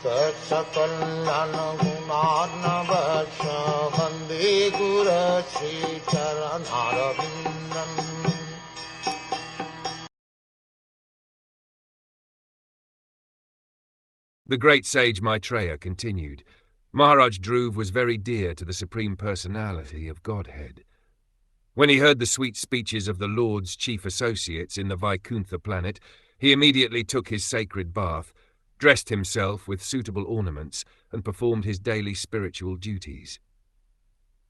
Saksakalyan gunarnavasya Vande Guru Sri Charanarabindam. The great sage Maitreya continued. Maharaj Dhruv was very dear to the Supreme Personality of Godhead. When he heard the sweet speeches of the Lord's chief associates in the Vaikuntha planet, he immediately took his sacred bath, dressed himself with suitable ornaments, and performed his daily spiritual duties.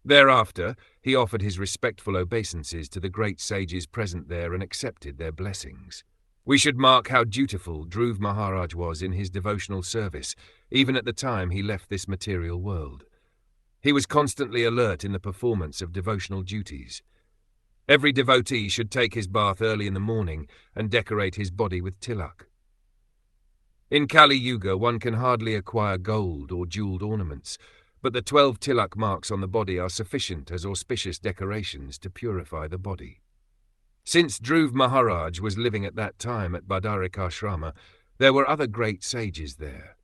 Thereafter, he offered his respectful obeisances to the great sages present there and accepted their blessings. We should mark how dutiful Dhruv Maharaj was in his devotional service, even at the time he left this material world. He was constantly alert in the performance of devotional duties. Every devotee should take his bath early in the morning and decorate his body with tilak. In Kali Yuga, one can hardly acquire gold or jeweled ornaments, but the 12 tilak marks on the body are sufficient as auspicious decorations to purify the body. Since Dhruv Maharaj was living at that time at Badarikashrama, there were other great sages there.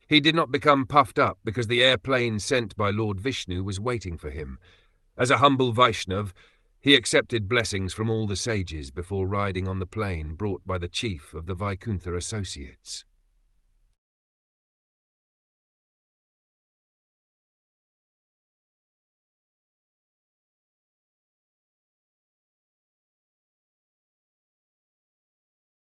He did not become puffed up because the airplane sent by Lord Vishnu was waiting for him. As a humble Vaishnav, he accepted blessings from all the sages before riding on the plane brought by the chief of the Vaikuntha associates.